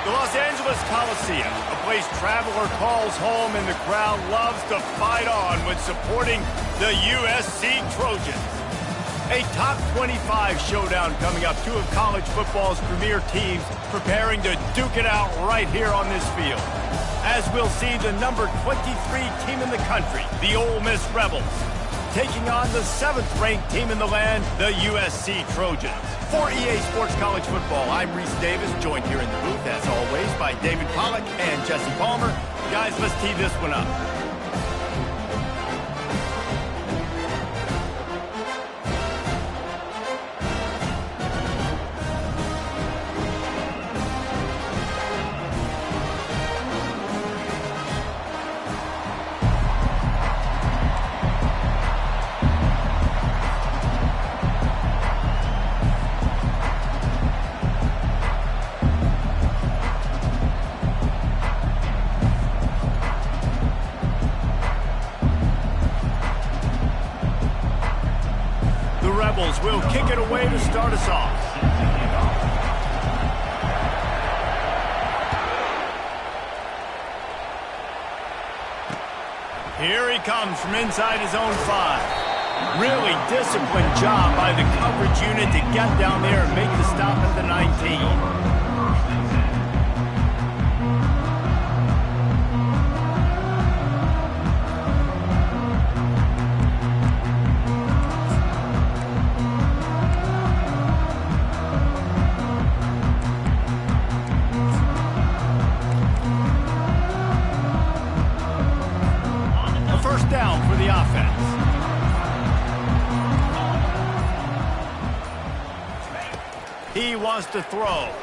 The Los Angeles Coliseum, a place traveler calls home and the crowd loves to fight on when supporting the USC Trojans. A top 25 showdown coming up. Two of college football's premier teams preparing to duke it out right here on this field. As we'll see the number 23 team in the country, the Ole Miss Rebels, taking on the 7th-ranked team in the land, the USC Trojans. For EA Sports College Football, I'm Reese Davis, joined here in the booth, as always, by David Pollack and Jesse Palmer. Guys, let's tee this one up. Will kick it away to start us off. Here he comes from inside his own 5. Really disciplined job by the coverage unit to get down there and make the stop at the 19. Down for the offense. He wants to throw.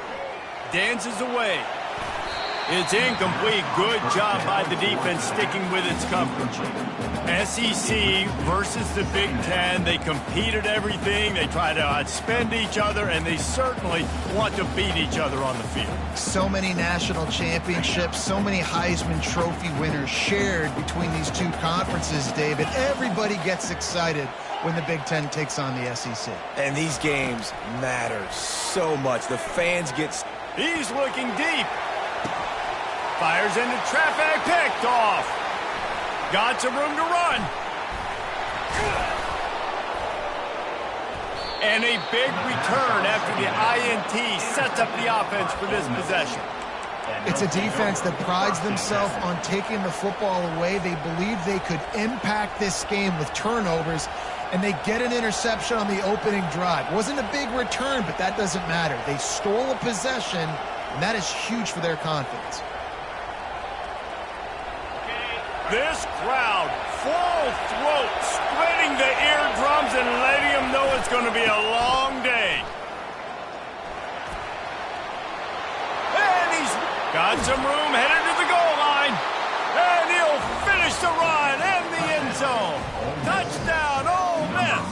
Dances away. It's incomplete. Good job by the defense sticking with its coverage. SEC versus the Big Ten. They compete at everything. They try to outspend each other, and they certainly want to beat each other on the field. So many national championships, so many Heisman Trophy winners shared between these two conferences, David. Everybody gets excited when the Big Ten takes on the SEC. And these games matter so much. The fans get... He's looking deep. Fires into traffic, picked off. Got some room to run. And a big return after the INT sets up the offense for this possession. It's a defense that prides themselves on taking the football away. They believe they could impact this game with turnovers, and they get an interception on the opening drive. Wasn't a big return, but that doesn't matter. They stole a possession, and that is huge for their confidence. This crowd, full throat, splitting the eardrums and letting them know it's going to be a long day. And he's got some room, headed to the goal line. And he'll finish the run in the end zone. Touchdown, Ole Miss.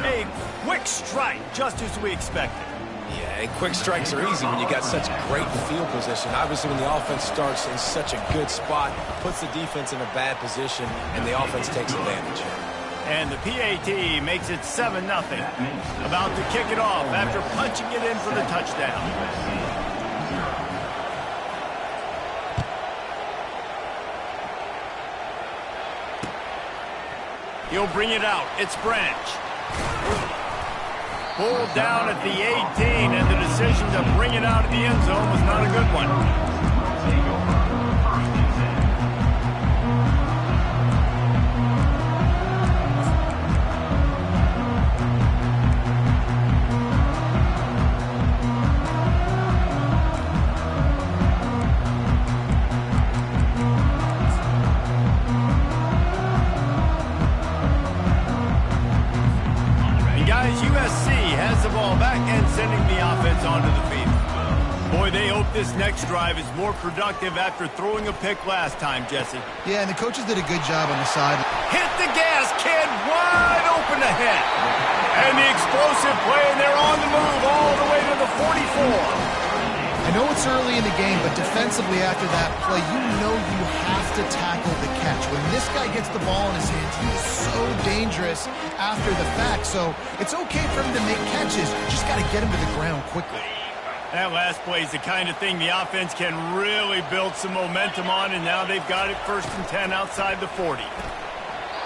A quick strike, just as we expected. Yeah, and quick strikes are easy when you got such great field position. Obviously, when the offense starts in such a good spot, puts the defense in a bad position, and the offense takes advantage. And the PAT makes it 7-0. About to kick it off after punching it in for the touchdown. He'll bring it out. It's Branch. Pulled down at the 18, and the decision to bring it out of the end zone was not a good one. USC has the ball back and sending the offense onto the field. Boy, they hope this next drive is more productive after throwing a pick last time, Jesse. Yeah, and the coaches did a good job on the side. Hit the gas, kid, wide open ahead. And the explosive play, and they're on the move all the way to the 44. I know it's early in the game, but defensively after that play, you know you have to tackle the catch. When this guy gets the ball in his hands, he is so dangerous after the fact. So it's okay for him to make catches. You just got to get him to the ground quickly. That last play is the kind of thing the offense can really build some momentum on, and now they've got it 1st and 10 outside the 40.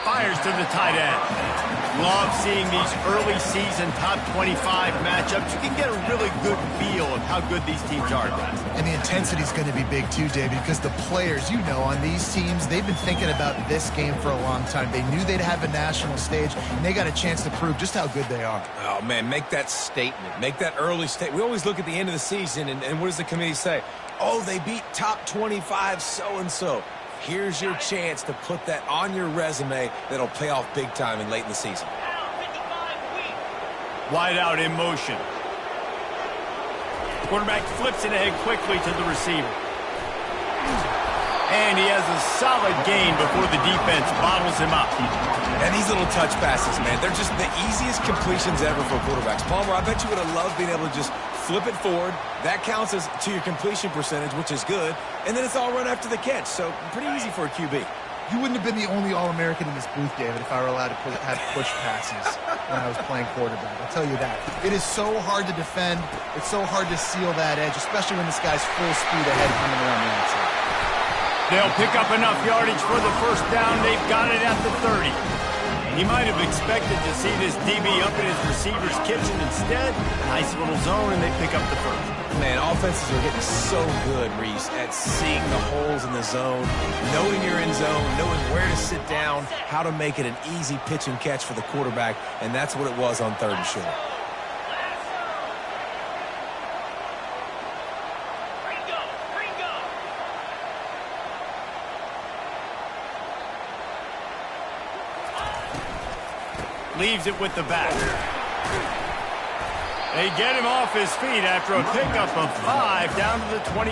Fires to the tight end. Love seeing these early season top 25 matchups. You can get a really good feel of how good these teams are, guys. And the intensity is going to be big too, David, because the players, you know, on these teams, they've been thinking about this game for a long time. They knew they'd have a national stage, and they got a chance to prove just how good they are. Oh, man, make that statement. Make that early statement. We always look at the end of the season, and what does the committee say? Oh, they beat top 25 so-and-so. Here's your chance to put that on your resume that'll pay off big time and late in the season. Wide out in motion. Quarterback flips it ahead quickly to the receiver. And he has a solid gain before the defense bottles him up. And these little touch passes, man, they're just the easiest completions ever for quarterbacks. Palmer, I bet you would have loved being able to just flip it forward. That counts as to your completion percentage, which is good. And then it's all run after the catch. So pretty easy for a QB. You wouldn't have been the only All-American in this booth, David, if I were allowed to have push passes when I was playing quarterback. I'll tell you that. It is so hard to defend. It's so hard to seal that edge, especially when this guy's full speed ahead coming around the outside. They'll pick up enough yardage for the 1st down. They've got it at the 30. He might have expected to see this DB up in his receiver's kitchen. Instead, nice little zone, and they pick up the 1st. Man, offenses are getting so good, Reese, at seeing the holes in the zone, knowing you're in zone, knowing where to sit down, how to make it an easy pitch and catch for the quarterback, and that's what it was on 3rd and short. Leaves it with the back. They get him off his feet after a pickup of 5 down to the 25.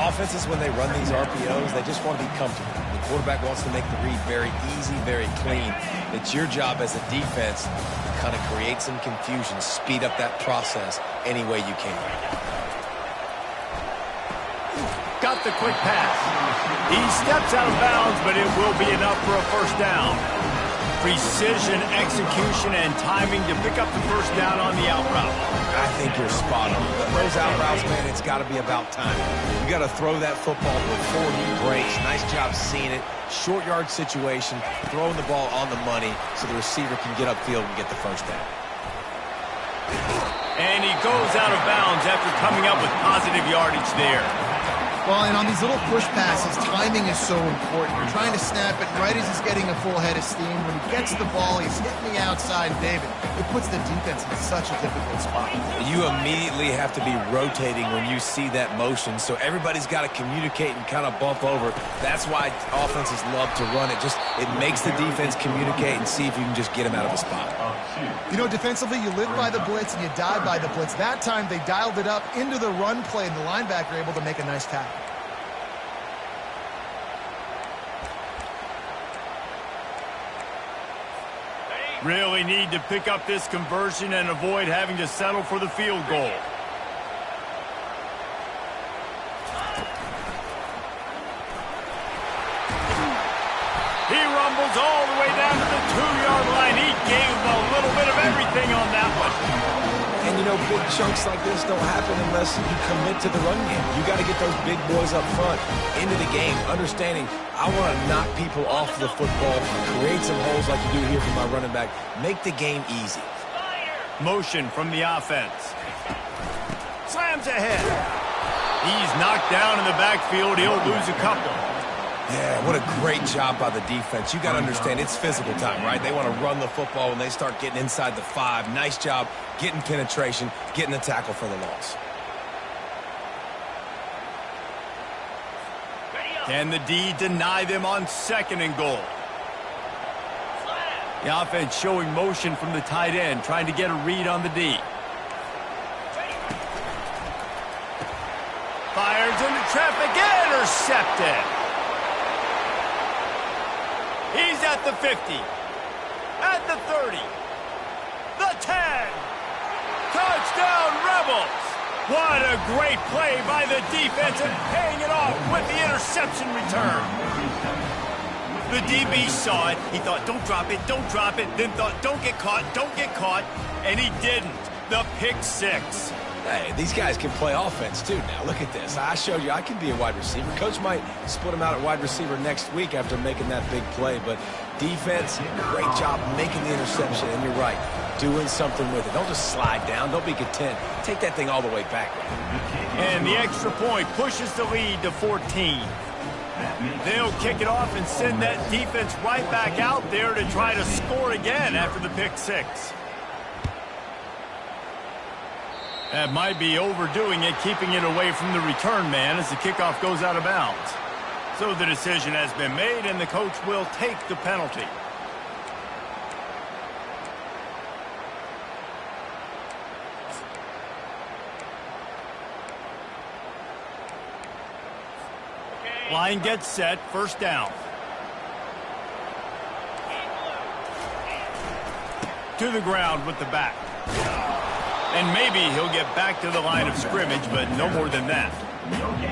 Offenses, when they run these RPOs, they just want to be comfortable. The quarterback wants to make the read very easy, very clean. It's your job as a defense to kind of create some confusion, speed up that process any way you can. Got the quick pass. He steps out of bounds, but it will be enough for a 1st down. Precision, execution, and timing to pick up the 1st down on the out route. I think you're spot on. Those out routes, man, it's got to be about timing. You got to throw that football before he breaks. Nice job seeing it. Short yard situation, throwing the ball on the money so the receiver can get upfield and get the 1st down. And he goes out of bounds after coming up with positive yardage there. Well, and on these little push passes, timing is so important. You're trying to snap it right as he's getting a full head of steam. When he gets the ball, he's hitting the outside, David. It puts the defense in such a difficult spot. You immediately have to be rotating when you see that motion, so everybody's got to communicate and kind of bump over. That's why offenses love to run it. It makes the defense communicate and see if you can just get him out of a spot. You know, defensively, you live by the blitz and you die by the blitz. That time, they dialed it up into the run play, and the linebacker able to make a nice tackle. Really need to pick up this conversion and avoid having to settle for the field goal. He rumbles all the way down to the 2-yard line. He gave a little bit of everything on that one. And, you know, big chunks like this don't happen unless you commit to the run game. You got to get those big boys up front into the game, understanding I want to knock people off the football, create some holes like you do here from my running back, make the game easy. Motion from the offense. Slams ahead. He's knocked down in the backfield. He'll lose a couple. Yeah, what a great job by the defense. You got to understand, it's physical time, right? They want to run the football when they start getting inside the 5. Nice job getting penetration, getting the tackle for the loss. Can the D deny them on 2nd and goal? The offense showing motion from the tight end, trying to get a read on the D. Fires into traffic, intercepted. He's at the 50, at the 30, the 10. Touchdown, Rebels. What a great play by the defense and paying it off with the interception return. The DB saw it. He thought, don't drop it, then thought, don't get caught, and he didn't. the pick six. Hey, these guys can play offense, too, now. Look at this. I showed you I can be a wide receiver. Coach might split him out at wide receiver next week after making that big play. But defense, great job making the interception. And you're right, doing something with it. Don't just slide down. Don't be content. Take that thing all the way back. And the extra point pushes the lead to 14. They'll kick it off and send that defense right back out there to try to score again after the pick six. That might be overdoing it, keeping it away from the return man as the kickoff goes out of bounds. So the decision has been made, and the coach will take the penalty. Line gets set, first down. To the ground with the back. And maybe he'll get back to the line of scrimmage, but no more than that.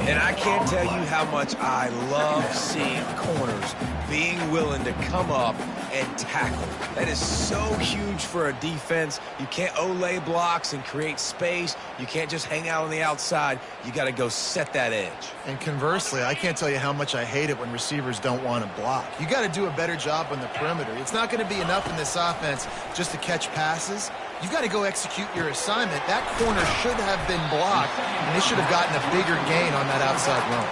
And I can't tell you how much I love seeing corners being willing to come up and tackle. That is so huge for a defense. You can't olay blocks and create space. You can't just hang out on the outside. You got to go set that edge. And conversely, I can't tell you how much I hate it when receivers don't want to block. You got to do a better job on the perimeter. It's not going to be enough in this offense just to catch passes. You've got to go execute your assignment. That corner should have been blocked, and they should have gotten a bigger gain on that outside run.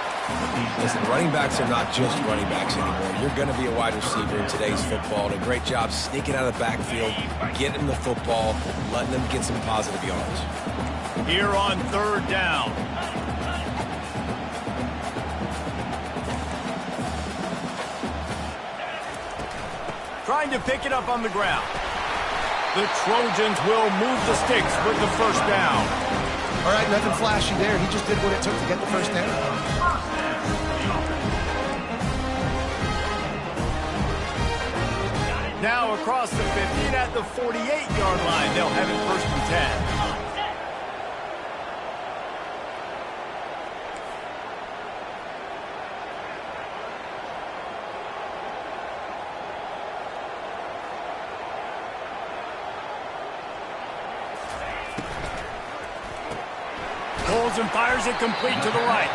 Listen, running backs are not just running backs anymore. You're going to be a wide receiver in today's football. And a great job sneaking out of the backfield, getting the football, letting them get some positive yards. Here on third down. Trying to pick it up on the ground. The Trojans will move the sticks with the first down. All right, nothing flashy there. He just did what it took to get the first down. Now across the 15 at the 48-yard line. They'll have it first and 10. Pulls and fires it complete to the right.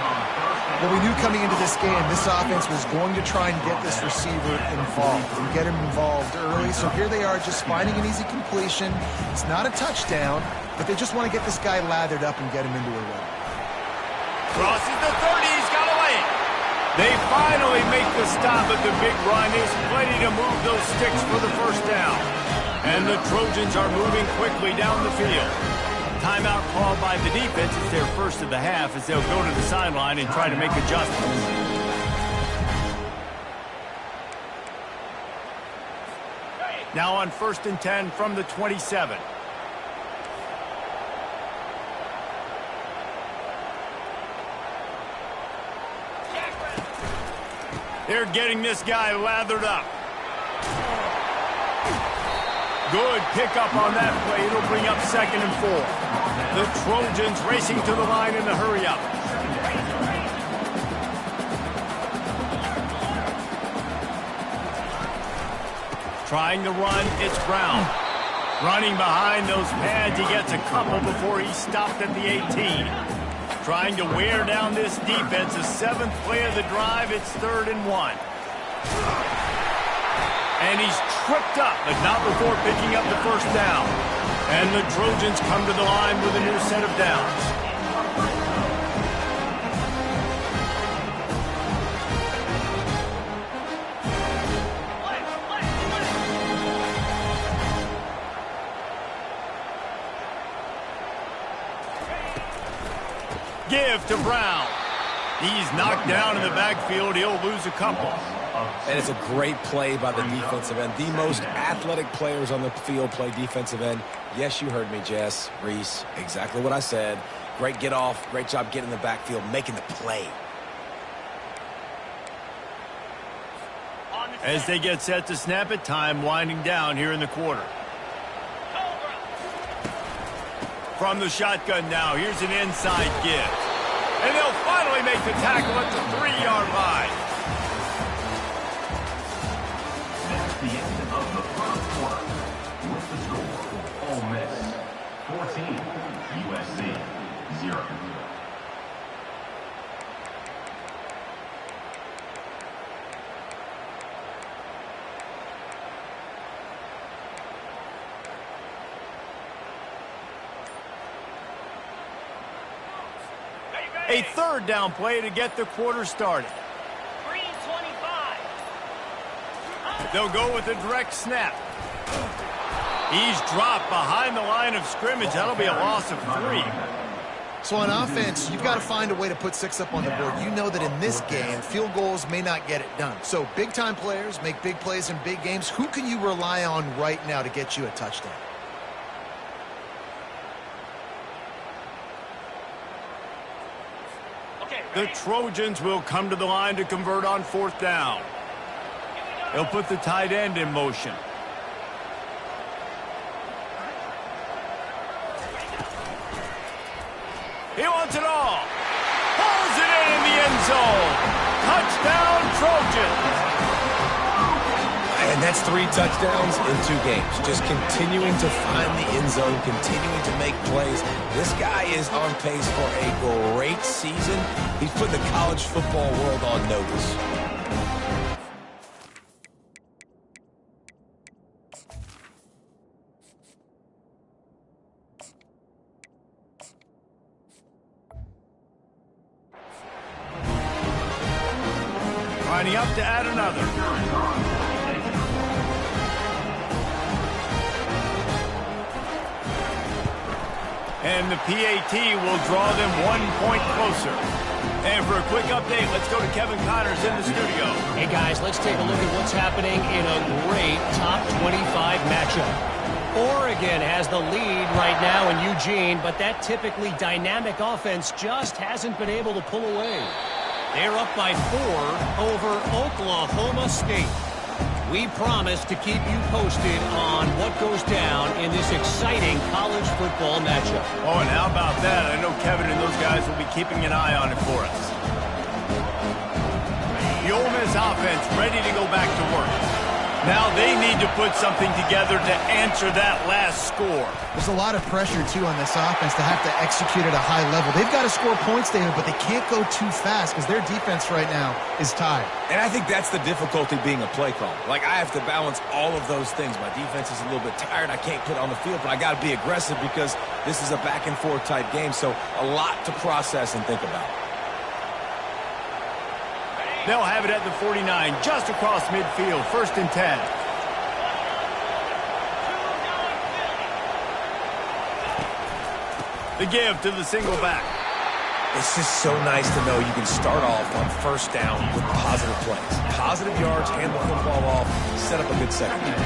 Well, we knew coming into this game, this offense was going to try and get this receiver involved and get him involved early. So here they are just finding an easy completion. It's not a touchdown, but they just want to get this guy lathered up and get him into a run. Crosses the 30. He's got away. They finally make the stop at the big run. He's ready to move those sticks for the first down. And the Trojans are moving quickly down the field. Timeout called by the defense. It's their first of the half as they'll go to the sideline and try to make adjustments. Now on first and 10 from the 27. They're getting this guy lathered up. Good pickup on that play. It'll bring up second and 4. The Trojans racing to the line in the hurry-up. Trying to run, it's Brown. Running behind those pads, he gets a couple before he's stopped at the 18. Trying to wear down this defense. The 7th play of the drive, it's 3rd and 1. And he's tripped up, but not before picking up the first down. And the Trojans come to the line with a new set of downs. Give to Brown. He's knocked down in the backfield. He'll lose a couple. And it's a great play by the defensive end. The most athletic players on the field play defensive end. Yes, you heard me, Jess, Reese. Exactly what I said. Great get off. Great job getting in the backfield, making the play. As they get set to snap it, time winding down here in the quarter. From the shotgun now, here's an inside give. And they'll finally make the tackle at the 3-yard line. The end of the first quarter with the score, Ole Miss 14, USC, 0. A third down play to get the quarter started. Green 25. They'll go with a direct snap. He's dropped behind the line of scrimmage. That'll be a loss of 3. So on offense, you've got to find a way to put 6 up on the board. You know that in this game, field goals may not get it done. So big-time players make big plays in big games. Who can you rely on right now to get you a touchdown? The Trojans will come to the line to convert on 4th down. They'll put the tight end in motion. He wants it all. Pulls it in the end zone. Touchdown, Trojans. And that's 3 touchdowns in 2 games. Just continuing to find the end zone, continuing to make plays. This guy is on pace for a great season. He's put the college football world on notice. Lining up to add another. And the PAT will draw them 1 point closer. And for a quick update, let's go to Kevin Connors in the studio. Hey, guys, let's take a look at what's happening in a great top 25 matchup. Oregon has the lead right now in Eugene, but that typically dynamic offense just hasn't been able to pull away. They're up by 4 over Oklahoma State. We promise to keep you posted on what goes down in this exciting college football matchup. Oh, and how about that? I know Kevin and those guys will be keeping an eye on it for us. The Ole Miss offense ready to go back to work. Now they need to put something together to answer that last score. There's a lot of pressure, too, on this offense to have to execute at a high level. They've got to score points, David, but they can't go too fast because their defense right now is tired. And I think that's the difficulty being a play caller. Like, I have to balance all of those things. My defense is a little bit tired. I can't put it on the field, but I got to be aggressive because this is a back-and-forth type game, so a lot to process and think about. They'll have it at the 49, just across midfield, 1st and 10. The give to the single back. It's just so nice to know you can start off on 1st down with positive plays. Positive yards, hand the football off, set up a good second half.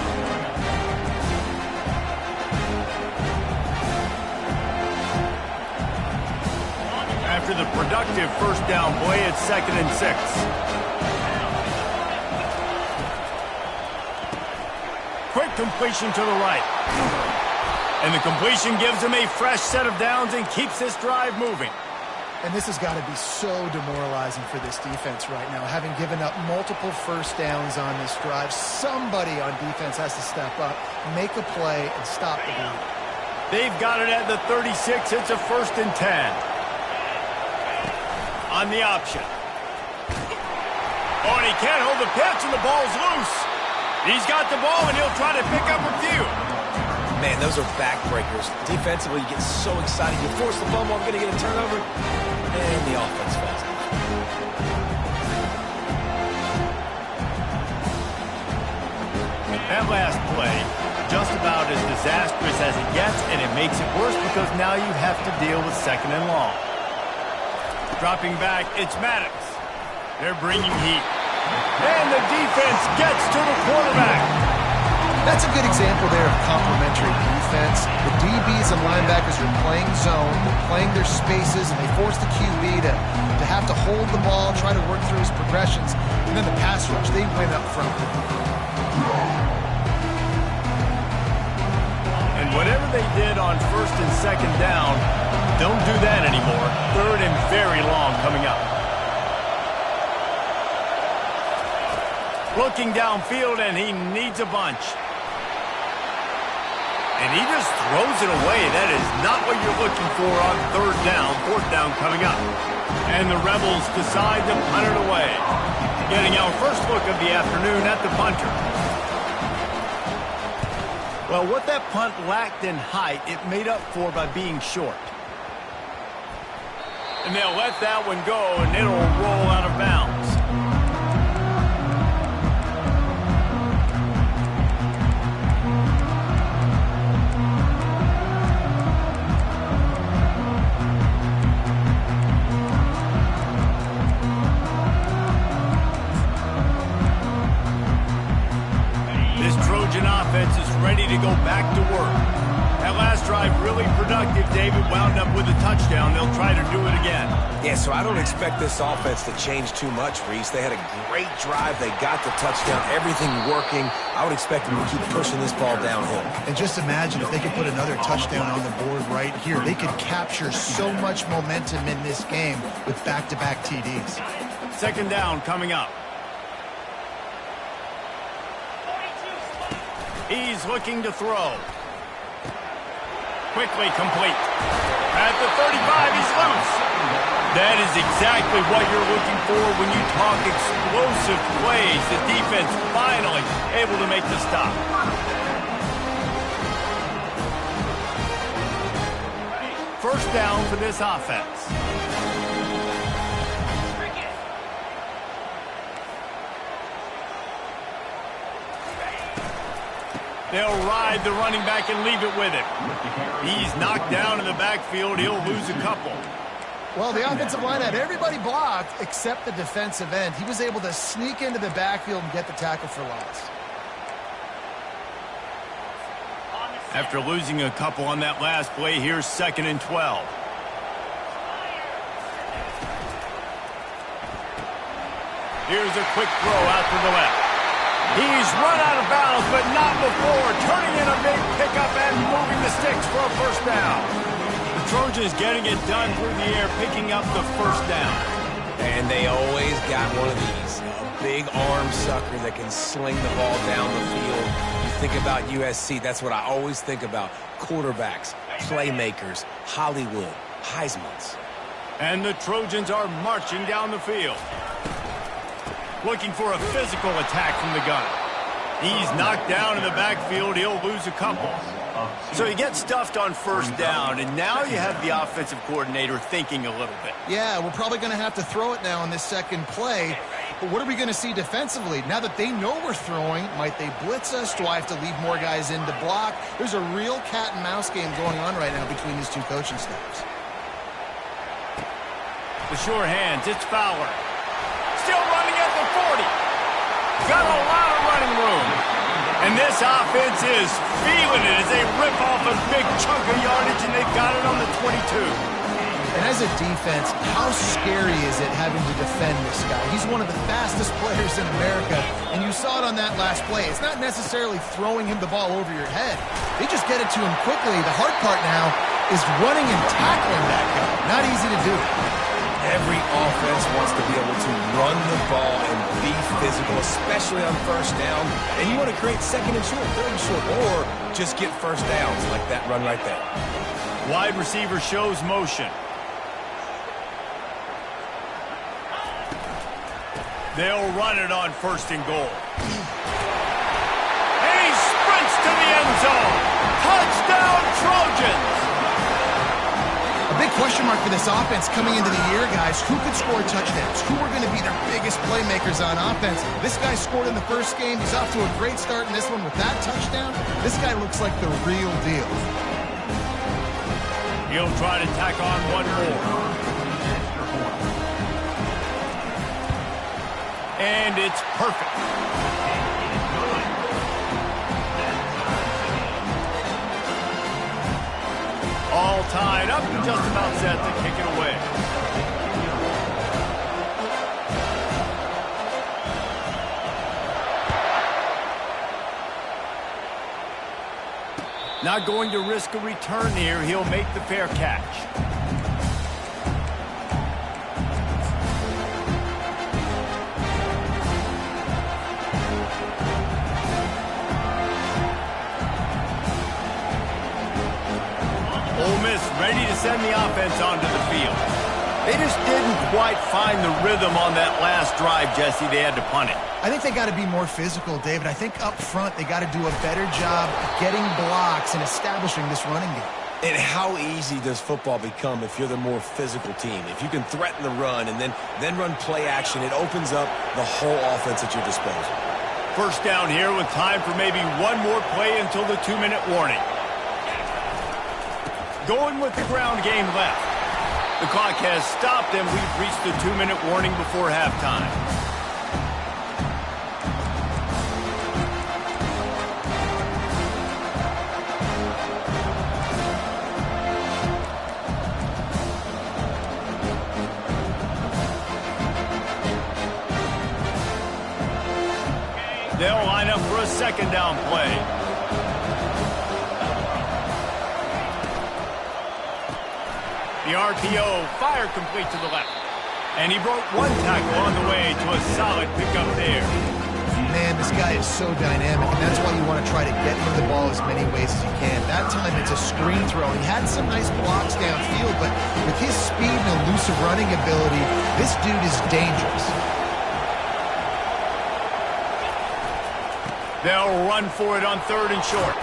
After the productive 1st down play, it's 2nd and 6. Quick completion to the right. And the completion gives him a fresh set of downs and keeps this drive moving. And this has got to be so demoralizing for this defense right now. Having given up multiple 1st downs on this drive, somebody on defense has to step up, make a play, and stop the bleed. They've got it at the 36. It's a 1st and 10. On the option. Oh, and he can't hold the pitch, and the ball's loose. He's got the ball, and he'll try to pick up a few. Man, those are backbreakers. Defensively, you get so excited. You force the fumble, I'm going to get a turnover, and the offense falls out. That last play, just about as disastrous as it gets, and it makes it worse because now you have to deal with 2nd and long. Dropping back, it's Maddox. They're bringing heat. And the defense gets to the quarterback. That's a good example there of complementary defense. The DBs and linebackers are playing zone, they're playing their spaces, and they force the QB to have to hold the ball, try to work through his progressions, and then the pass rush, they win up front. And whatever they did on 1st and 2nd down, don't do that anymore. 3rd and very long coming up. Looking downfield, and he needs a bunch. And he just throws it away. That is not what you're looking for on third down. Fourth down coming up. And the Rebels decide to punt it away. Getting our first look of the afternoon at the punter. Well, what that punt lacked in height, it made up for by being short. And they'll let that one go, and it'll roll out of bounds. This Trojan offense is ready to go back to work. That last drive really productive. David wound up with a touchdown. They'll try to do it again. Yeah, so I don't expect this offense to change too much, Reese. They had a great drive. They got the touchdown. Everything working. I would expect them to keep pushing this ball downhill. And just imagine if they could put another touchdown on the board right here. They could capture so much momentum in this game with back-to-back TDs. Second down coming up. He's looking to throw. Quickly complete. At the 35, he's loose. That is exactly what you're looking for when you talk explosive plays. The defense finally able to make the stop. First down for this offense. They'll ride the running back and leave it with him. He's knocked down in the backfield. He'll lose a couple. Well, the offensive line had everybody blocked except the defensive end. He was able to sneak into the backfield and get the tackle for loss. After losing a couple on that last play, here's 2nd and 12. Here's a quick throw out to the left. He's run out of bounds, but not before turning in a big pickup and moving the sticks for a first down. The Trojans getting it done through the air, picking up the first down. And they always got one of these. A big arm sucker that can sling the ball down the field. You think about USC, that's what I always think about. Quarterbacks, playmakers, Hollywood, Heismans. And the Trojans are marching down the field. Looking for a physical attack from the gun. He's knocked down in the backfield. He'll lose a couple. So you get stuffed on first down, and now you have the offensive coordinator thinking a little bit. Yeah, we're probably going to have to throw it now on this second play. But what are we going to see defensively? Now that they know we're throwing, might they blitz us? Do I have to leave more guys in to block? There's a real cat and mouse game going on right now between these two coaching staffs. The sure hands, it's Fowler. Still running at the 40. Got a lot of running room. And this offense is feeling it as they rip off a big chunk of yardage, and they've got it on the 22. And as a defense, how scary is it having to defend this guy? He's one of the fastest players in America, and you saw it on that last play. It's not necessarily throwing him the ball over your head. They just get it to him quickly. The hard part now is running and tackling that guy. Not easy to do. Every offense wants to be able to run the ball and be physical, especially on first down. And you want to create second and short, third and short, or just get first downs like that run right there. Wide receiver shows motion. They'll run it on 1st and goal. And he sprints to the end zone. Touchdown, Trojans! A big question mark for this offense coming into the year, guys. Who could score touchdowns? Who are going to be their biggest playmakers on offense? This guy scored in the first game. He's off to a great start in this one with that touchdown. This guy looks like the real deal. He'll try to tack on one more. And it's perfect. All tied up and just about set to kick it away. Not going to risk a return here. He'll make the fair catch. Miss ready to send the offense onto the field. They just didn't quite find the rhythm on that last drive, Jesse. They had to punt it. I think they got to be more physical, David. I think up front they got to do a better job getting blocks and establishing this running game. And how easy does football become if you're the more physical team? If you can threaten the run and then run play action, it opens up the whole offense at your disposal. First down here with time for maybe one more play until the 2-minute warning. Going with the ground game left. The clock has stopped, and we've reached the 2-minute warning before halftime. They'll line up for a second down play. The RPO, fire complete to the left. And he broke one tackle on the way to a solid pickup there. Man, this guy is so dynamic, and that's why you want to try to get him the ball as many ways as you can. That time it's a screen throw. He had some nice blocks downfield, but with his speed and elusive running ability, this dude is dangerous. They'll run for it on 3rd and short.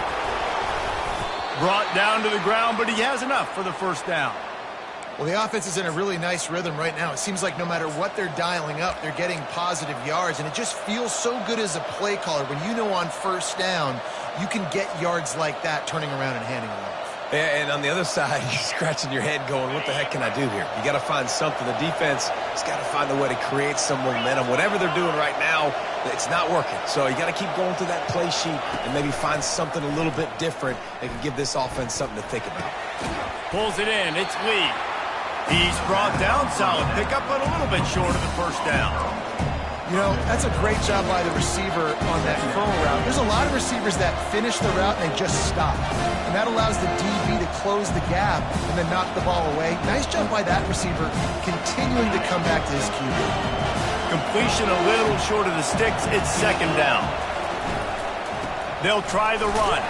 Brought down to the ground, but he has enough for the first down. Well, the offense is in a really nice rhythm right now. It seems like no matter what they're dialing up, they're getting positive yards, and it just feels so good as a play caller when you know on first down you can get yards like that turning around and handing it off. And on the other side, you're scratching your head going, what the heck can I do here? You got to find something. The defense has got to find a way to create some momentum. Whatever they're doing right now, it's not working. So you got to keep going through that play sheet and maybe find something a little bit different that can give this offense something to think about. Pulls it in. It's Lee. He's brought down, solid pickup, but a little bit short of the first down. You know, that's a great job by the receiver on that curl route. There's a lot of receivers that finish the route and they just stop. And that allows the DB to close the gap and then knock the ball away. Nice job by that receiver, continuing to come back to his QB. Completion a little short of the sticks. It's second down. They'll try the run.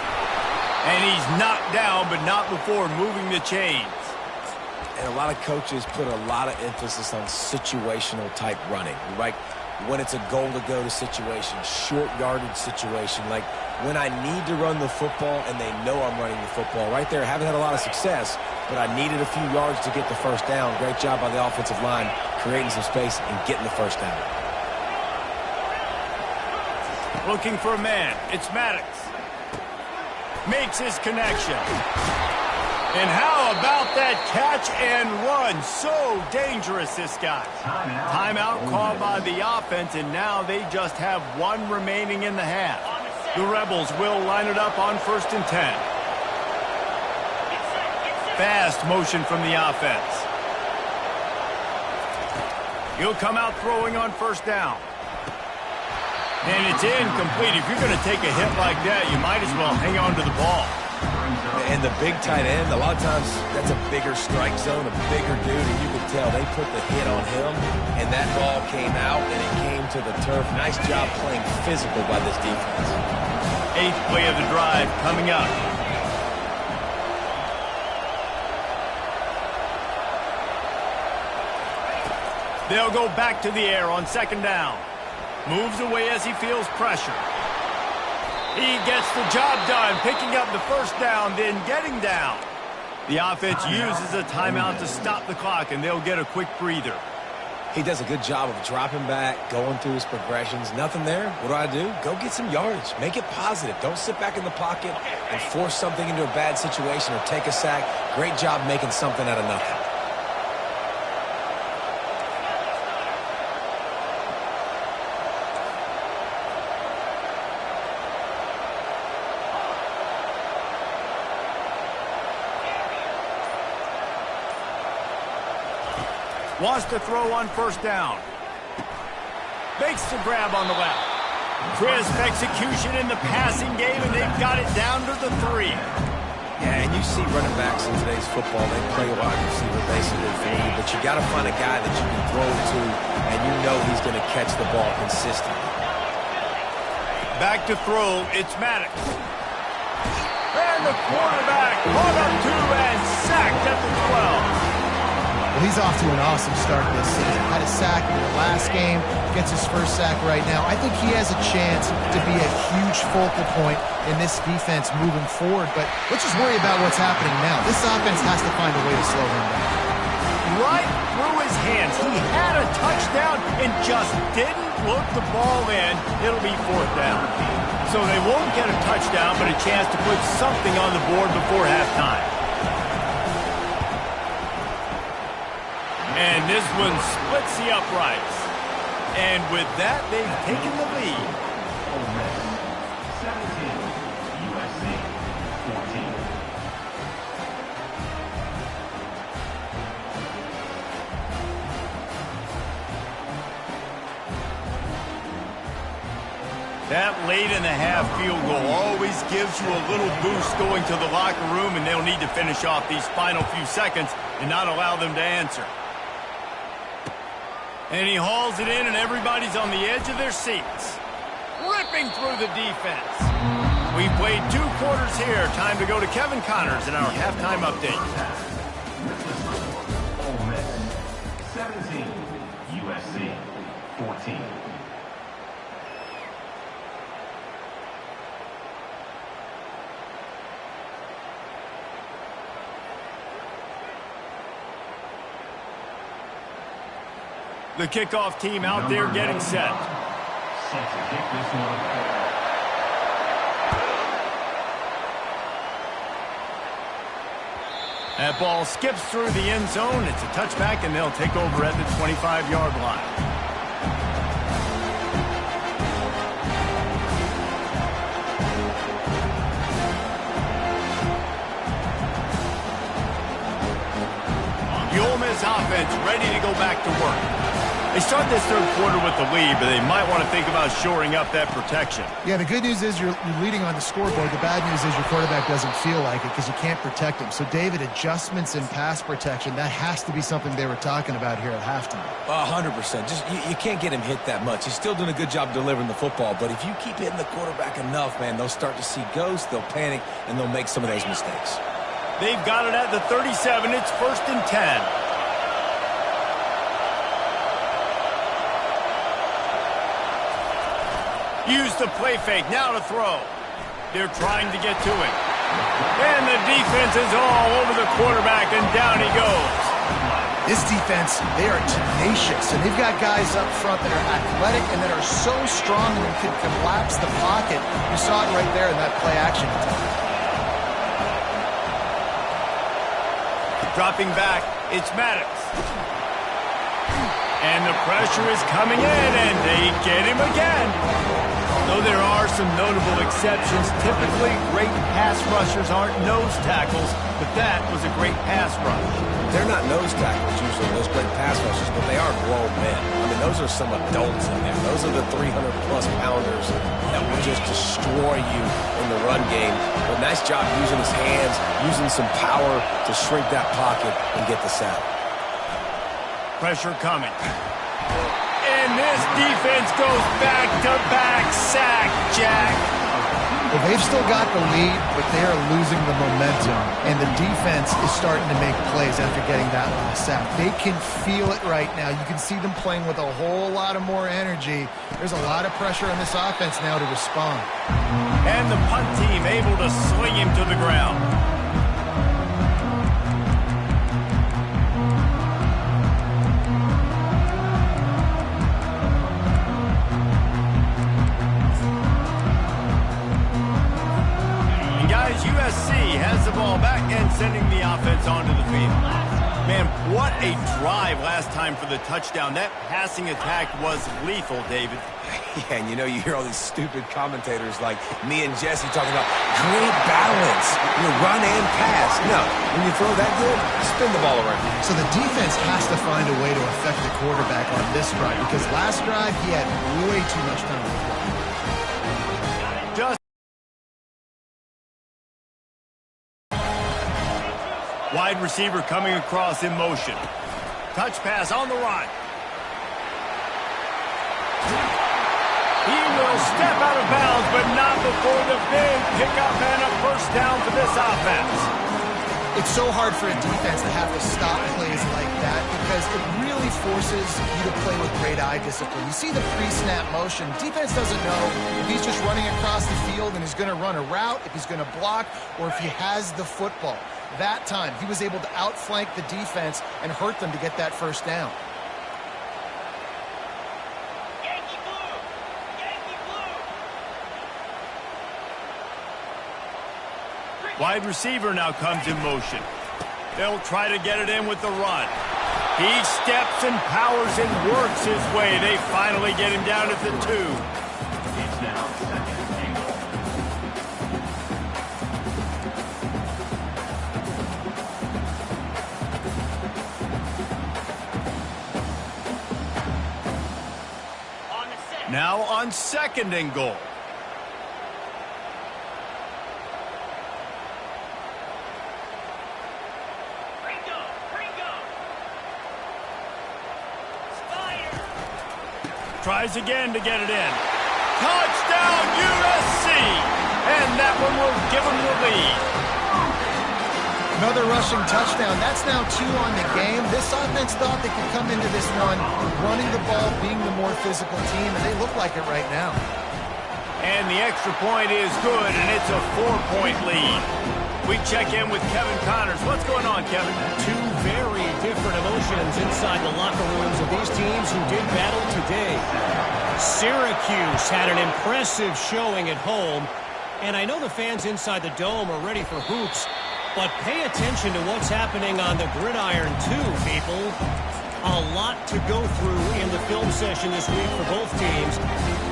And he's knocked down, but not before moving the chains. And a lot of coaches put a lot of emphasis on situational type running, right? When it's a goal to go to situation, short yardage situation, like when I need to run the football and they know I'm running the football. Right there, haven't had a lot of success, but I needed a few yards to get the first down. Great job by the offensive line, creating some space and getting the first down. Looking for a man. It's Maddox. Makes his connection. And how about that catch and run? So dangerous, this guy. Timeout called by the offense, and now they just have one remaining in the half. The Rebels will line it up on 1st and 10. Fast motion from the offense. He'll come out throwing on 1st down. And it's incomplete. If you're going to take a hit like that, you might as well hang on to the ball. And the big tight end, a lot of times that's a bigger strike zone, a bigger dude, and you can tell they put the hit on him, and that ball came out, and it came to the turf. Nice job playing physical by this defense. 8th play of the drive coming up. They'll go back to the air on 2nd down. Moves away as he feels pressure. He gets the job done, picking up the first down, then getting down. The offense uses a timeout to stop the clock, and they'll get a quick breather. He does a good job of dropping back, going through his progressions. Nothing there. What do? Go get some yardage. Make it positive. Don't sit back in the pocket and force something into a bad situation or take a sack. Great job making something out of nothing. Wants to throw on 1st down. Makes the grab on the left. Crisp execution in the passing game, and they've got it down to the 3. Yeah, and you see running backs in today's football, they play a wide receiver basically for you, but you got to find a guy that you can throw to, and you know he's going to catch the ball consistently. Back to throw, it's Maddox. And the quarterback caught up to and sacked He's off to an awesome start this season. Had a sack in the last game, gets his first sack right now. I think he has a chance to be a huge focal point in this defense moving forward, but let's just worry about what's happening now. This offense has to find a way to slow him down. Right through his hands. He had a touchdown and just didn't look the ball in. It'll be fourth down. So they won't get a touchdown, but a chance to put something on the board before halftime. And this one splits the uprights. And with that, they've taken the lead. Ole Miss 17, USC 14. That late in the half field goal always gives you a little boost going to the locker room, and they'll need to finish off these final few seconds and not allow them to answer. And he hauls it in, and everybody's on the edge of their seats. Ripping through the defense. We've played 2 quarters here. Time to go to Kevin Connors in our halftime update. Ole Miss 17, USC 14. The kickoff team out there getting set. Set to kick this one. That ball skips through the end zone. It's a touchback, and they'll take over at the 25-yard line. The Ole Miss offense ready to go back to work. They start this third quarter with the lead, but they might want to think about shoring up that protection. Yeah, the good news is you're leading on the scoreboard. The bad news is your quarterback doesn't feel like it because you can't protect him. So, David, adjustments in pass protection, that has to be something they were talking about here at halftime. 100%. Just you can't get him hit that much. He's still doing a good job delivering the football, but if you keep hitting the quarterback enough, man, they'll start to see ghosts, they'll panic, and they'll make some of those mistakes. They've got it at the 37. It's 1st and 10. Use the play fake, now to throw. They're trying to get to him. And the defense is all over the quarterback, and down he goes. This defense, they are tenacious, and they've got guys up front that are athletic and that are so strong and can collapse the pocket. You saw it right there in that play action attack. Dropping back, it's Maddox. And the pressure is coming in, and they get him again. Though there are some notable exceptions, typically great pass rushers aren't nose tackles, but that was a great pass rush. They're not nose tackles usually, those great pass rushers, but they are grown men. I mean, those are some adults in there. Those are the 300-plus pounders that will just destroy you in the run game. But nice job using his hands, using some power to shrink that pocket and get the sack. Pressure coming. And this defense goes back-to-back sack, Jack. Well, they've still got the lead, but they are losing the momentum, and the defense is starting to make plays after getting that last sack. They can feel it right now. You can see them playing with a whole lot of more energy. There's a lot of pressure on this offense now to respond. And the punt team able to sling him to the ground. USC has the ball back and sending the offense onto the field. Man, what a drive last time for the touchdown. That passing attack was lethal, David. Yeah, and you know, you hear all these stupid commentators like me and Jesse talking about great balance, run and pass. No, when you throw that good, spin the ball around. So the defense has to find a way to affect the quarterback on this drive because last drive he had way too much time to throw. Wide receiver coming across in motion. Touch pass on the run. He will step out of bounds, but not before the big pickup and a first down for this offense. It's so hard for a defense to have to stop plays like that because it really forces you to play with great eye discipline. You see the pre-snap motion. Defense doesn't know if he's just running across the field and he's going to run a route, if he's going to block, or if he has the football. That time, he was able to outflank the defense and hurt them to get that first down. Wide receiver now comes in motion. They'll try to get it in with the run. He steps and powers and works his way. They finally get him down at the 2. It's now second and goal. Now on second and goal. Tries again to get it in. Touchdown, USC! And that one will give them the lead. Another rushing touchdown. That's now 2 on the game. This offense thought they could come into this one running the ball, being the more physical team, and they look like it right now. And the extra point is good, and it's a 4-point lead. We check in with Kevin Connors. What's going on, Kevin? Two very different emotions inside the locker rooms of these teams who did battle today. Syracuse had an impressive showing at home, and I know the fans inside the Dome are ready for hoops, but pay attention to what's happening on the gridiron too, people. A lot to go through in the film session this week for both teams,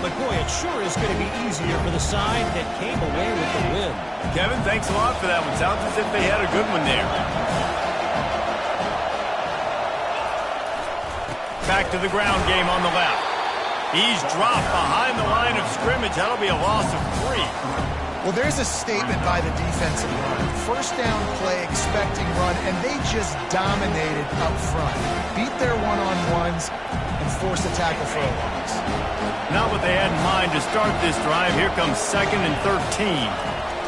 but boy, it sure is going to be easier for the side that came away with the win. Kevin, thanks a lot for that one. Sounds as if they had a good one there. Back to the ground game on the left. He's dropped behind the line of scrimmage. That'll be a loss of 3. Well, there's a statement by the defensive line. First down play, expecting run, and they just dominated up front. Beat their one-on-ones and forced a tackle for a loss. Not what they had in mind to start this drive. Here comes 2nd and 13.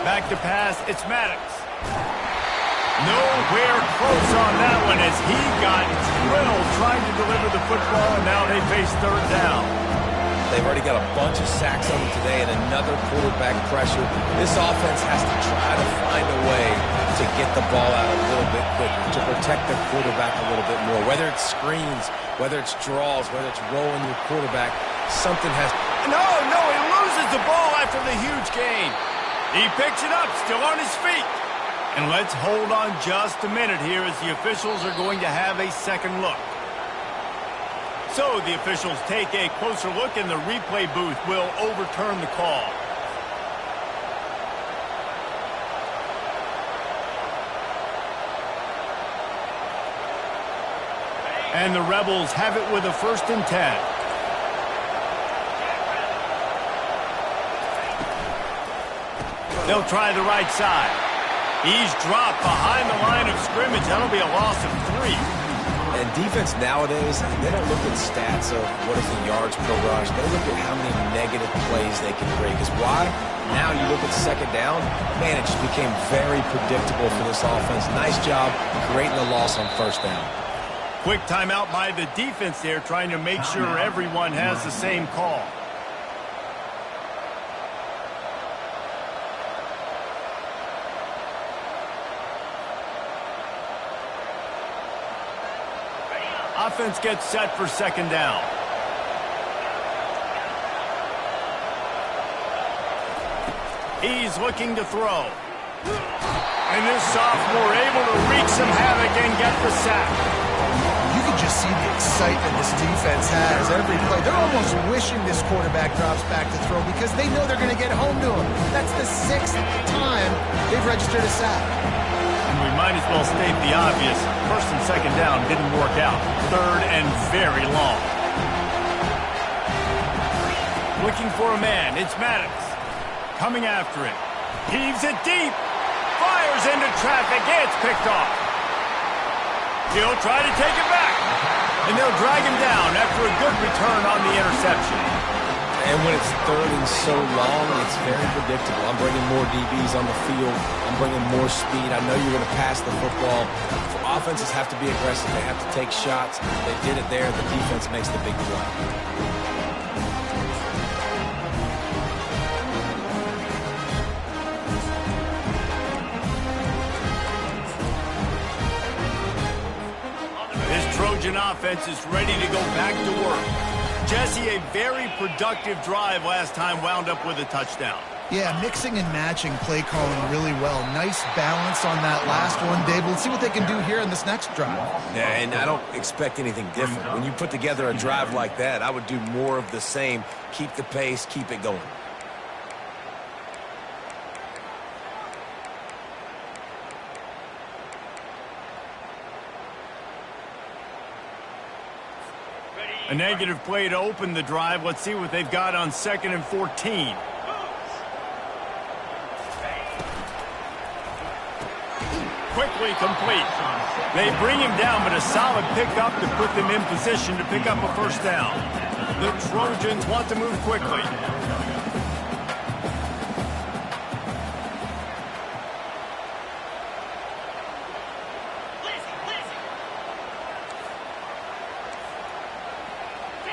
Back to pass, it's Maddox. Nowhere close on that one as he got drilled trying to deliver the football, and now they face 3rd down. They've already got a bunch of sacks on them today and another quarterback pressure. This offense has to try to find a way to get the ball out a little bit quicker, to protect the quarterback a little bit more. Whether it's screens, whether it's draws, whether it's rolling your quarterback, something has... No, he loses the ball after the huge gain. He picks it up, still on his feet. And let's hold on just a minute here as the officials are going to have a second look. So the officials take a closer look and the replay booth will overturn the call. And the Rebels have it with a 1st and 10. They'll try the right side. He's dropped behind the line of scrimmage. That'll be a loss of 3. And defense nowadays, they don't look at stats of what is the yards per rush. They look at how many negative plays they can create. Because why? Now you look at 2nd down, man, it just became very predictable for this offense. Nice job creating a loss on 1st down. Quick timeout by the defense there, trying to make sure everyone has the same call. Offense gets set for 2nd down. He's looking to throw. And this sophomore able to wreak some havoc and get the sack. You can just see the excitement this defense has every play. They're almost wishing this quarterback drops back to throw because they know they're going to get home to him. That's the 6th time they've registered a sack. And we might as well state the obvious. 1st and 2nd down didn't work out. 3rd and very long. Looking for a man. It's Maddox. Coming after it. Heaves it deep. Fires into traffic. It's picked off. He'll try to take it back. And they'll drag him down after a good return on the interception. And when it's third and so long, it's very predictable. I'm bringing more DBs on the field. I'm bringing more speed. I know you're going to pass the football. Offenses have to be aggressive. They have to take shots. They did it there. The defense makes the big play. This Trojan offense is ready to go back to work. Jesse, a very productive drive last time wound up with a touchdown. Yeah, mixing and matching play calling really well. Nice balance on that last one, Dave. Let's see what they can do here in this next drive. Yeah, and I don't expect anything different. When you put together a drive like that, I would do more of the same. Keep the pace, keep it going. A negative play to open the drive. Let's see what they've got on 2nd and 14. Quickly complete. They bring him down, but a solid pickup to put them in position to pick up a first down. The Trojans want to move quickly.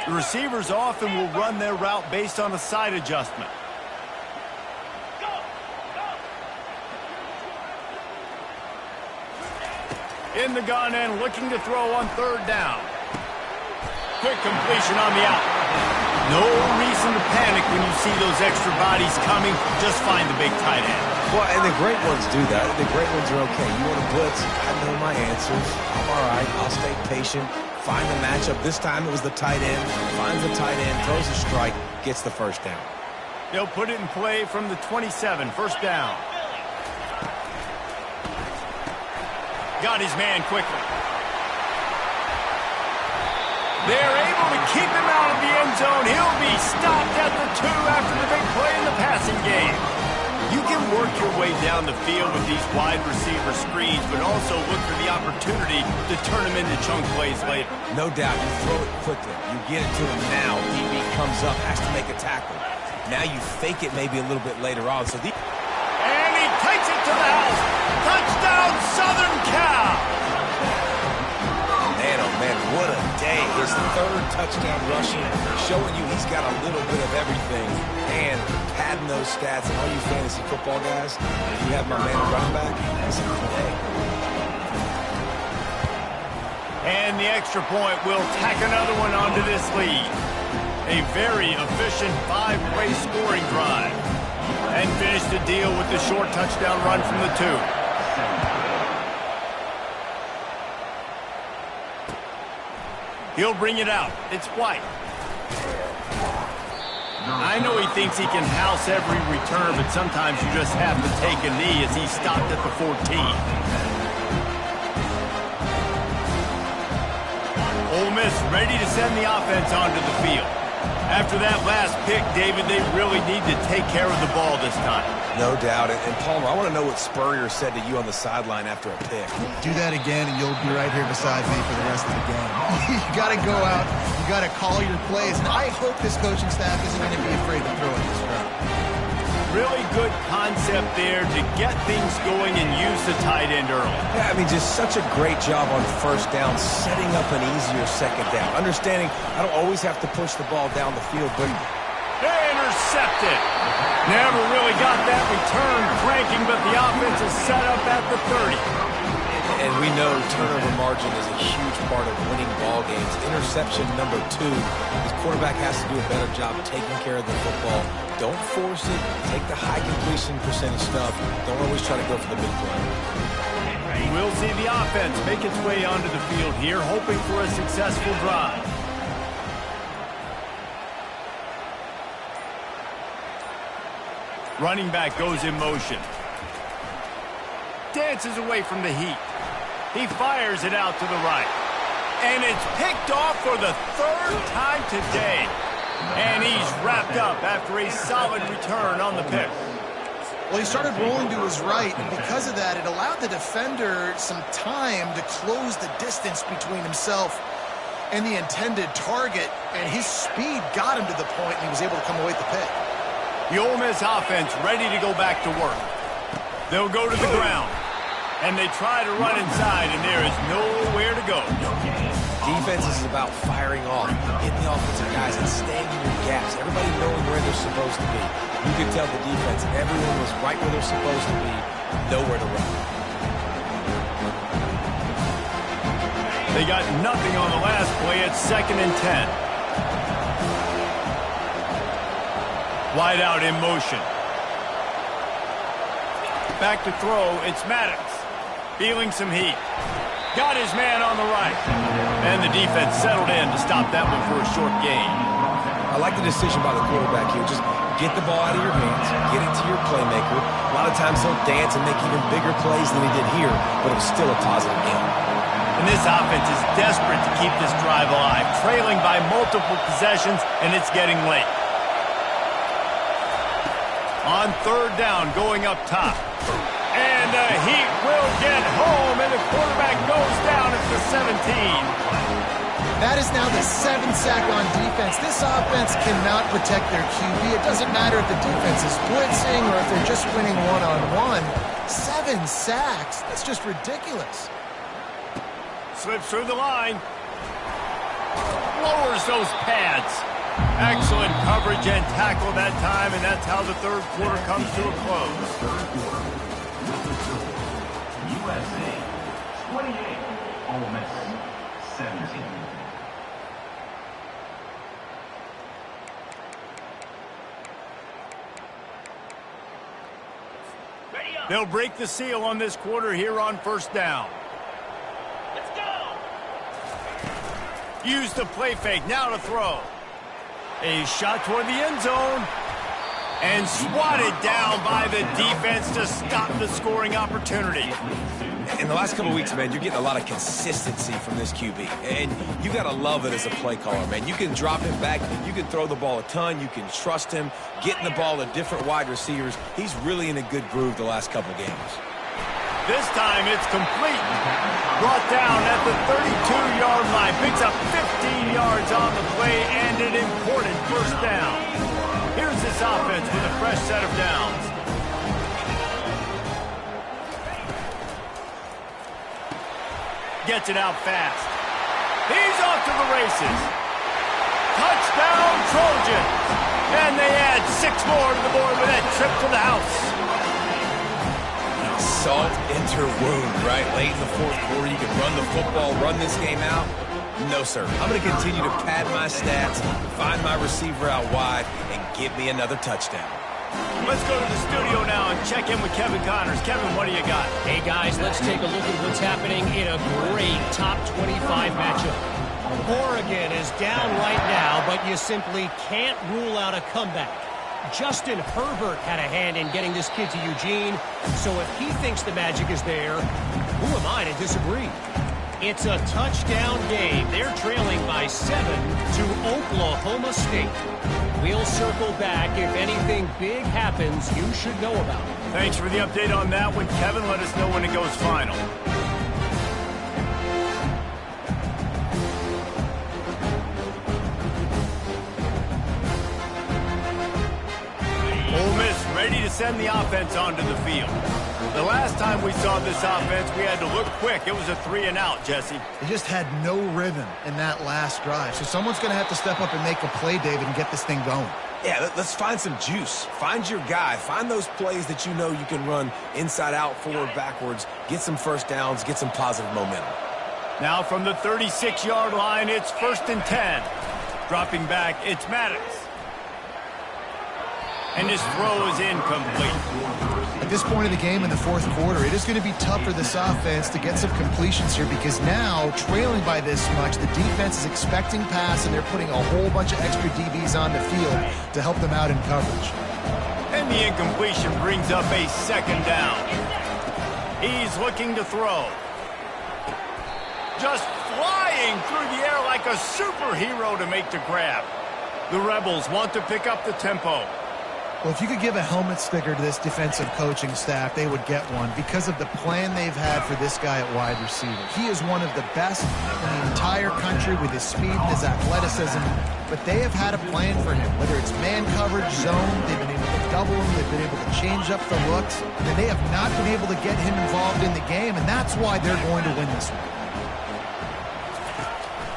The receivers often will run their route based on a side adjustment. In the gun and looking to throw on 3rd down. Quick completion on the out. No reason to panic when you see those extra bodies coming. Just find the big tight end. Well, and the great ones do that. The great ones are okay. You want to blitz? I know my answers. I'm all right. I'll stay patient. Find the matchup. This time it was the tight end. Finds the tight end, throws a strike, gets the first down. They'll put it in play from the 27, first down. Got his man quickly. They're able to keep him out of the end zone. He'll be stopped at the 2 after the big play in the passing game. You can work your way down the field with these wide receiver screens, but also look for the opportunity to turn them into chunk plays later. No doubt, you throw it quickly. You get it to him now. DB comes up, has to make a tackle. Now you fake it maybe a little bit later on. And he takes it to the house. Touchdown, Southern Cal! Man, oh man, what a day. His 3rd touchdown rushing, showing you he's got a little bit of everything. And padding those stats, and all you fantasy football guys, if you have my man running back, that's a good day. And the extra point will tack another one onto this lead. A very efficient 5-play scoring drive. And finish the deal with the short touchdown run from the 2. He'll bring it out. It's White. I know he thinks he can house every return, but sometimes you just have to take a knee as he's stopped at the 14. Ole Miss ready to send the offense onto the field. After that last pick, David, they really need to take care of the ball this time. No doubt. And Palmer, I want to know what Spurrier said to you on the sideline after a pick. Do that again, and you'll be right here beside me for the rest of the game. You got to go out. You got to call your plays. And I hope this coaching staff isn't going to be afraid to throw it this route. Really good concept there to get things going and use the tight end early. Yeah, I mean, just such a great job on first down, setting up an easier second down. Understanding I don't always have to push the ball down the field, but... Intercepted. Never really got that return cranking, but the offense is set up at the 30. And we know turnover margin is a huge part of winning ball games. Interception number 2. His quarterback has to do a better job taking care of the football. Don't force it. Take the high completion percentage stuff. Don't always try to go for the big play. We'll see the offense make its way onto the field here, hoping for a successful drive. Running back goes in motion. Dances away from the heat. He fires it out to the right. And it's picked off for the 3rd time today. And he's wrapped up after a solid return on the pick. Well, he started rolling to his right, and because of that, it allowed the defender some time to close the distance between himself and the intended target, and his speed got him to the point, and he was able to come away with the pick. The Ole Miss offense ready to go back to work. They'll go to the ground, and they try to run inside, and there is nowhere to go. Defense is about firing off, hitting the offensive guys, and staying in your gaps. Everybody knowing where they're supposed to be. You could tell the defense, everyone was right where they're supposed to be, nowhere to run. They got nothing on the last play. It's 2nd and 10. Wide out in motion. Back to throw. It's Maddox. Feeling some heat. Got his man on the right. And the defense settled in to stop that one for a short gain. I like the decision by the quarterback here. Just get the ball out of your hands, get it to your playmaker. A lot of times he'll dance and make even bigger plays than he did here, but it was still a positive game. And this offense is desperate to keep this drive alive, trailing by multiple possessions, and it's getting late. On 3rd down, going up top. And the Heat will get home, and the quarterback goes down at the 17. That is now the 7th sack on defense. This offense cannot protect their QB. It doesn't matter if the defense is blitzing or if they're just winning one-on-one. 7 sacks. That's just ridiculous. Slips through the line. Lowers those pads. Excellent coverage and tackle that time, and that's how the 3rd quarter comes to a close. USC 28, Ole Miss 17. They'll break the seal on this quarter here on 1st down. Let's go! Use the play fake, now to throw. A shot toward the end zone. And swatted down by the defense to stop the scoring opportunity. In the last couple of weeks, man, you're getting a lot of consistency from this QB. And you got to love it as a play caller, man. You can drop him back. You can throw the ball a ton. You can trust him, getting the ball to different wide receivers. He's really in a good groove the last couple games. This time it's complete. Brought down at the 32-yard line. Picks up 15 yards on the play and an important 1st down. Here's this offense with a fresh set of downs. Gets it out fast. He's off to the races. Touchdown, Trojans. And they add 6 more to the board with that trip to the house. Salt enter wound, right? Late in the 4th quarter, you can run the football, run this game out. No, sir. I'm going to continue to pad my stats, find my receiver out wide, and give me another touchdown. Let's go to the studio now and check in with Kevin Connors. Kevin, what do you got? Hey, guys, let's take a look at what's happening in a great top 25 matchup. Oregon is down right now, but you simply can't rule out a comeback. Justin Herbert had a hand in getting this kid to Eugene, so if he thinks the magic is there, who am I to disagree? It's a touchdown game. They're trailing by 7 to Oklahoma State. We'll circle back if anything big happens you should know about. Thanks for the update on that one, Kevin. Let us know when it goes final. Ole Miss ready to send the offense onto the field. The last time we saw this offense, we had to look quick. It was a 3-and-out, Jesse. They just had no rhythm in that last drive. So someone's going to have to step up and make a play, David, and get this thing going. Yeah, let's find some juice. Find your guy. Find those plays that you know you can run inside out, forward, backwards. Get some 1st downs. Get some positive momentum. Now from the 36-yard line, it's 1st and 10. Dropping back, it's Maddox. And his throw is incomplete. At this point in the game in the 4th quarter, it is going to be tough for this offense to get some completions here because now, trailing by this much, the defense is expecting pass and they're putting a whole bunch of extra DBs on the field to help them out in coverage. And the incompletion brings up a 2nd down. He's looking to throw. Just flying through the air like a superhero to make the grab. The Rebels want to pick up the tempo. Well, if you could give a helmet sticker to this defensive coaching staff, they would get one because of the plan they've had for this guy at wide receiver. He is one of the best in the entire country with his speed and his athleticism, but they have had a plan for him, whether it's man coverage, zone, they've been able to double him, they've been able to change up the looks, and they have not been able to get him involved in the game, and that's why they're going to win this one.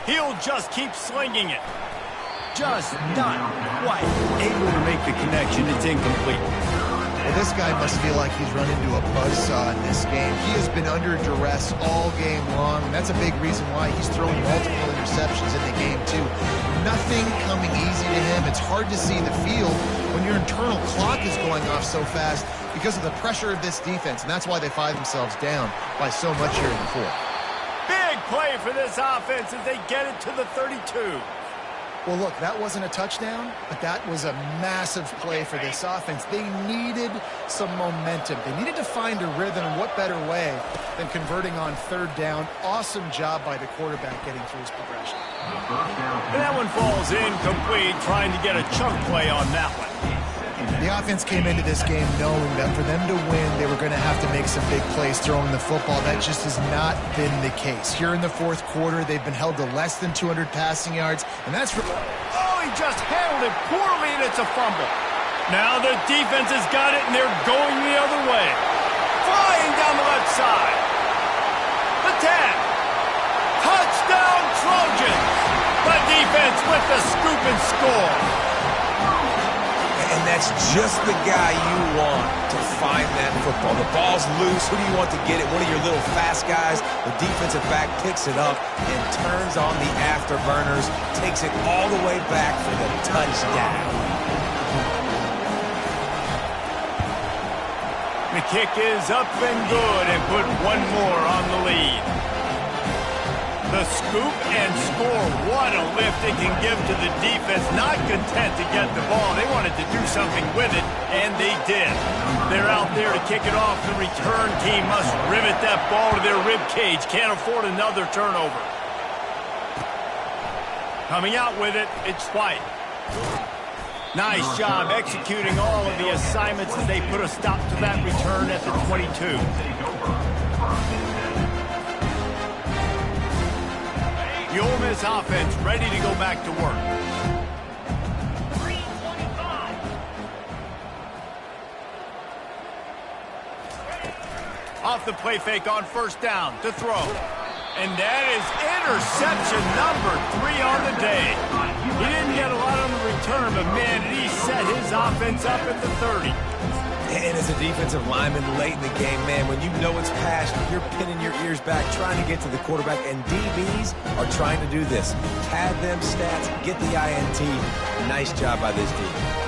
He'll just keep slinging it. Just not quite able to make the connection. It's incomplete. Well, this guy must feel like he's run into a buzzsaw in this game. He has been under duress all game long, and that's a big reason why he's throwing multiple interceptions in the game, too. Nothing coming easy to him. It's hard to see the field when your internal clock is going off so fast because of the pressure of this defense, and that's why they find themselves down by so much here in the fourth. Big play for this offense as they get it to the 32. Well, look, that wasn't a touchdown, but that was a massive play for this offense. They needed some momentum. They needed to find a rhythm, and what better way than converting on third down. Awesome job by the quarterback getting through his progression. And that one falls incomplete, trying to get a chunk play on that one. The offense came into this game knowing that for them to win, they were going to have to make some big plays throwing the football. That just has not been the case. Here in the fourth quarter, they've been held to less than 200 passing yards, and that's... Oh, he just handled it poorly, and it's a fumble. Now the defense has got it, and they're going the other way. Flying down the left side. The 10. Touchdown, Trojans. The defense with the scoop and score. And that's just the guy you want to find that football. The ball's loose. Who do you want to get it? One of your little fast guys. The defensive back picks it up and turns on the afterburners, takes it all the way back for the touchdown. The kick is up and good and put one more on the lead. The scoop and score. What a lift it can give to the defense. Not content to get the ball. They wanted to do something with it, and they did. They're out there to kick it off. The return team must rivet that ball to their rib cage. Can't afford another turnover. Coming out with it, it's White. Nice job executing all of the assignments as they put a stop to that return at the 22. The Ole Miss offense ready to go back to work. Off the play fake on first down to throw. And that is interception number 3 on the day. He didn't get a lot on the return, but man, did he set his offense up at the 30. And as a defensive lineman late in the game, man, when you know it's passed, you're pinning your ears back, trying to get to the quarterback, and DBs are trying to do this. Pad them stats, get the INT. Nice job by this D.